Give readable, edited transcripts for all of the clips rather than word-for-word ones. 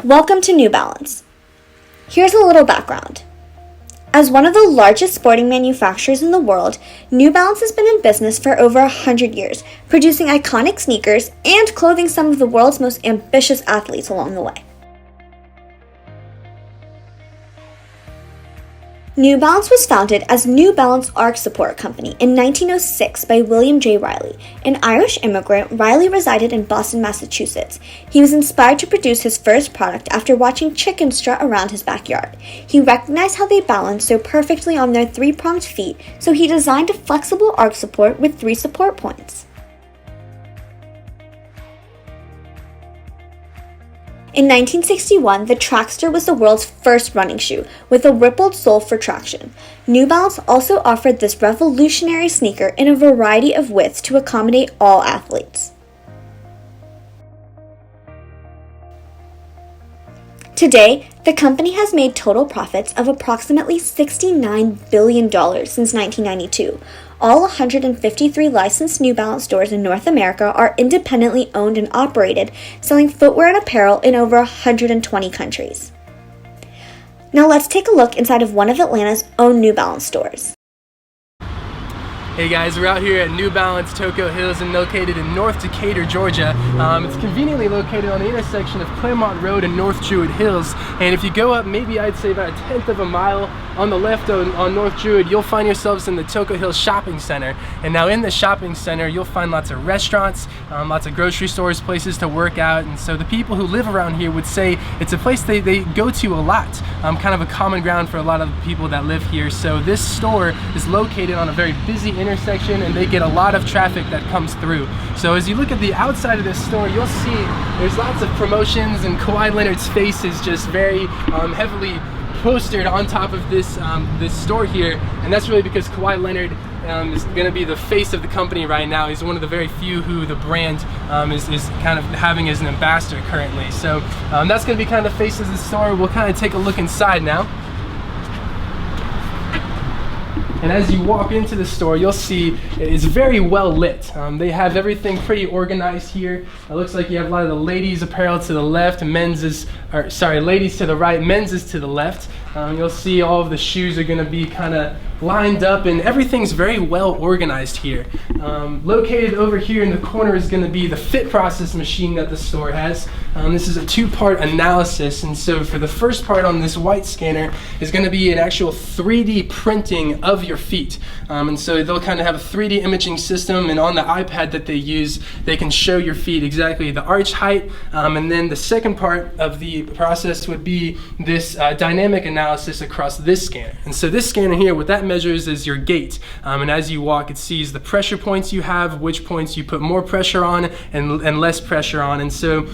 Welcome to New Balance. Here's a little background. As one of the largest sporting manufacturers in the world, New Balance has been in business for over 100 years, producing iconic sneakers and clothing some of the world's most ambitious athletes along the way. New Balance was founded as New Balance Arch Support Company in 1906 by William J. Riley. An Irish immigrant, Riley resided in Boston, Massachusetts. He was inspired to produce his first product after watching chickens strut around his backyard. He recognized how they balanced so perfectly on their three-pronged feet, so he designed a flexible arch support with 3 support points. In 1961, the Trackster was the world's first running shoe, with a rippled sole for traction. New Balance also offered this revolutionary sneaker in a variety of widths to accommodate all athletes. Today, the company has made total profits of approximately $69 billion since 1992. All 153 licensed New Balance stores in North America are independently owned and operated, selling footwear and apparel in over 120 countries. Now let's take a look inside of one of Atlanta's own New Balance stores. Hey guys, we're out here at New Balance Tocco Hills and located in North Decatur, Georgia. It's conveniently located on the intersection of Claremont Road and North Druid Hills. And if you go up maybe I'd say about 1/10 of a mile on the left on North Druid, you'll find yourselves in the Tocco Hills Shopping Center. And now in the shopping center, you'll find lots of restaurants, lots of grocery stores, places to work out. And so the people who live around here would say it's a place they go to a lot, kind of a common ground for a lot of the people that live here. So this store is located on a very busy intersection and they get a lot of traffic that comes through. So as you look at the outside of this store, you'll see there's lots of promotions and Kawhi Leonard's face is just very heavily postered on top of this store here, and that's really because Kawhi Leonard is going to be the face of the company right now. He's one of the very few who the brand is kind of having as an ambassador currently. So that's going to be kind of the face of the store. We'll kind of take a look inside now. And as you walk into the store, you'll see it's very well lit. They have everything pretty organized here. It looks like you have a lot of the ladies' apparel to the left, ladies to the right, men's is to the left. You'll see all of the shoes are going to be kind of lined up and everything's very well organized here. Located over here in the corner is going to be the fit process machine that the store has. This is a 2-part analysis, and so for the first part on this white scanner is going to be an actual 3D printing of your feet. And so they'll kind of have a 3D imaging system, and on the iPad that they use, they can show your feet exactly the arch height. And then the second part of the process would be this dynamic analysis across this scanner. And so this scanner here, what that measures is your gait. And as you walk, it sees the pressure points you have, which points you put more pressure on and less pressure on. And so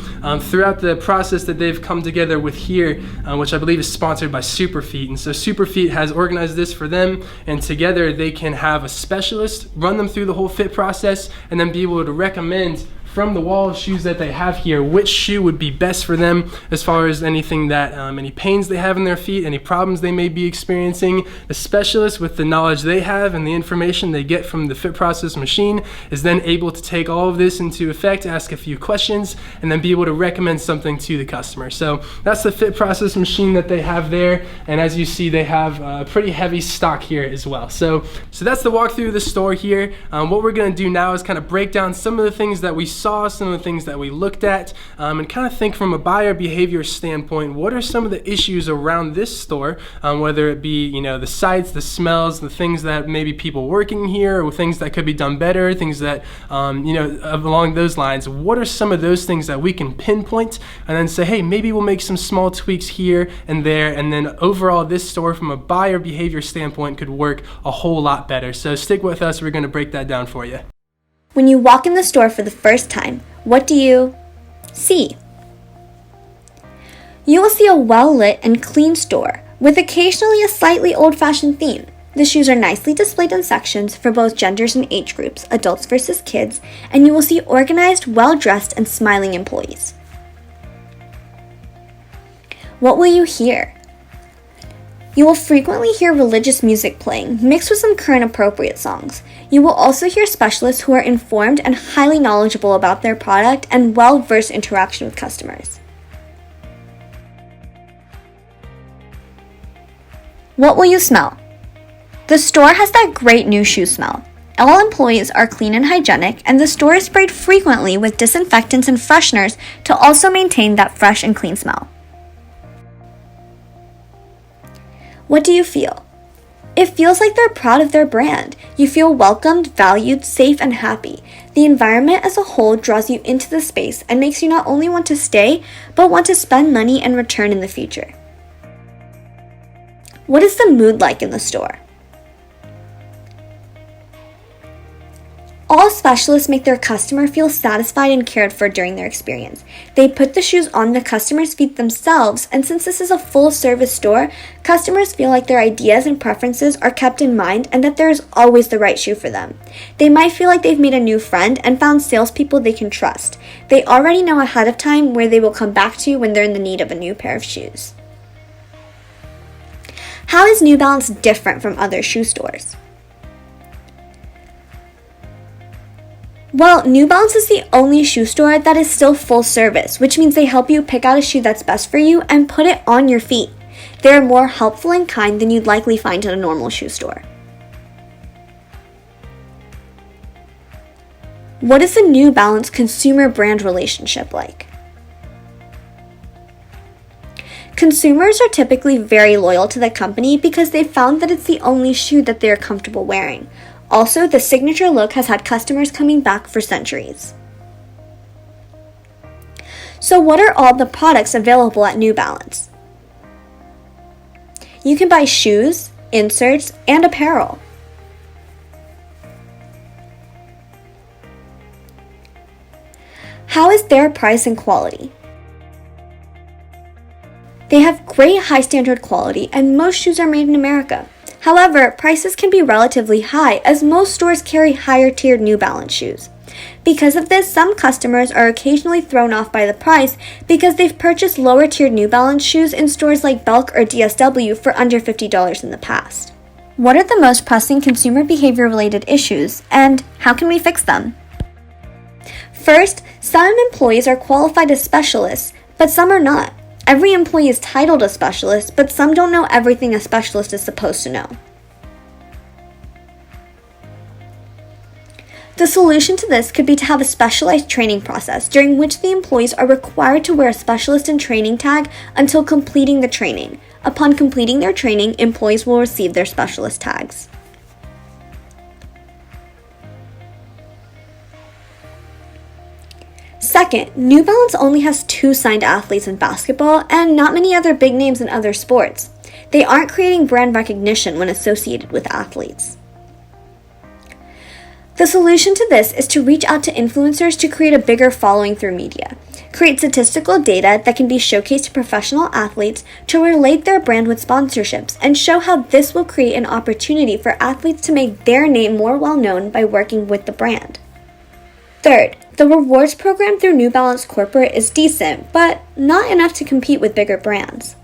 throughout the process that they've come together with here, which I believe is sponsored by Superfeet. And so Superfeet has organized this for them, and together they can have a specialist run them through the whole fit process and then be able to recommend from the wall of shoes that they have here which shoe would be best for them as far as anything that any pains they have in their feet, any problems they may be experiencing. The specialist, with the knowledge they have and the information they get from the fit process machine, is then able to take all of this into effect, ask a few questions, and then be able to recommend something to the customer. So that's the fit process machine that they have there, and as you see, they have a pretty heavy stock here as well. So that's the walkthrough of the store here. What we're going to do now is kind of break down some of the things that we saw, some of the things that we looked at, and kind of think from a buyer behavior standpoint, what are some of the issues around this store, whether it be, the sights, the smells, the things that maybe people working here, or things that could be done better, things that, along those lines. What are some of those things that we can pinpoint and then say, hey, maybe we'll make some small tweaks here and there, and then overall this store from a buyer behavior standpoint could work a whole lot better. So stick with us, we're going to break that down for you. When you walk in the store for the first time, what do you see? You will see a well-lit and clean store with occasionally a slightly old-fashioned theme. The shoes are nicely displayed in sections for both genders and age groups, adults versus kids, and you will see organized, well-dressed, and smiling employees. What will you hear? You will frequently hear religious music playing, mixed with some current appropriate songs. You will also hear specialists who are informed and highly knowledgeable about their product and well-versed interaction with customers. What will you smell? The store has that great new shoe smell. All employees are clean and hygienic, and the store is sprayed frequently with disinfectants and fresheners to also maintain that fresh and clean smell. What do you feel? It feels like they're proud of their brand. You feel welcomed, valued, safe, and happy. The environment as a whole draws you into the space and makes you not only want to stay, but want to spend money and return in the future. What is the mood like in the store? All specialists make their customer feel satisfied and cared for during their experience. They put the shoes on the customer's feet themselves, and since this is a full-service store, customers feel like their ideas and preferences are kept in mind and that there is always the right shoe for them. They might feel like they've made a new friend and found salespeople they can trust. They already know ahead of time where they will come back to when they're in the need of a new pair of shoes. How is New Balance different from other shoe stores? Well, New Balance is the only shoe store that is still full service, which means they help you pick out a shoe that's best for you and put it on your feet. They're more helpful and kind than you'd likely find at a normal shoe store. What is the New Balance consumer brand relationship like? Consumers are typically very loyal to the company because they've found that it's the only shoe that they're comfortable wearing. Also, the signature look has had customers coming back for centuries. So what are all the products available at New Balance? You can buy shoes, inserts, and apparel. How is their price and quality? They have great high standard quality and most shoes are made in America. However, prices can be relatively high as most stores carry higher tiered New Balance shoes. Because of this, some customers are occasionally thrown off by the price because they've purchased lower tiered New Balance shoes in stores like Belk or DSW for under $50 in the past. What are the most pressing consumer behavior related issues and how can we fix them? First, some employees are qualified as specialists, but some are not. Every employee is titled a specialist, but some don't know everything a specialist is supposed to know. The solution to this could be to have a specialized training process during which the employees are required to wear a specialist in training tag until completing the training. Upon completing their training, employees will receive their specialist tags. Second, New Balance only has 2 signed athletes in basketball and not many other big names in other sports. They aren't creating brand recognition when associated with athletes. The solution to this is to reach out to influencers to create a bigger following through media. Create statistical data that can be showcased to professional athletes to relate their brand with sponsorships and show how this will create an opportunity for athletes to make their name more well known by working with the brand. Third, the rewards program through New Balance Corporate is decent, but not enough to compete with bigger brands.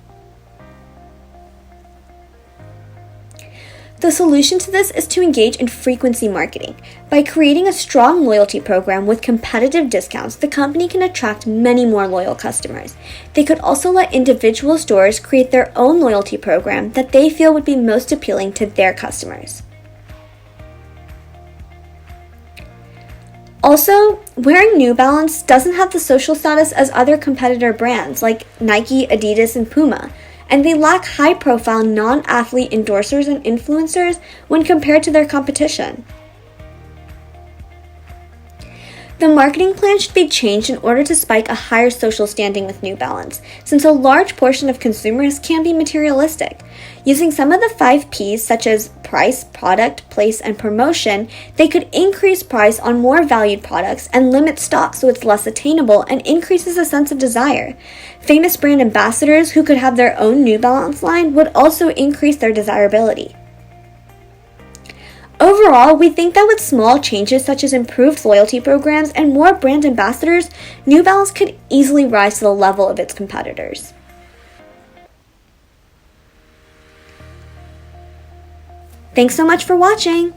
The solution to this is to engage in frequency marketing. By creating a strong loyalty program with competitive discounts, the company can attract many more loyal customers. They could also let individual stores create their own loyalty program that they feel would be most appealing to their customers. Also, wearing New Balance doesn't have the social status as other competitor brands like Nike, Adidas, and Puma, and they lack high-profile non-athlete endorsers and influencers when compared to their competition. The marketing plan should be changed in order to spike a higher social standing with New Balance, since a large portion of consumers can be materialistic. Using some of the 5 Ps such as price, product, place, and promotion, they could increase price on more valued products and limit stock so it's less attainable and increases a sense of desire. Famous brand ambassadors who could have their own New Balance line would also increase their desirability. Overall, we think that with small changes such as improved loyalty programs and more brand ambassadors, New Balance could easily rise to the level of its competitors. Thanks so much for watching!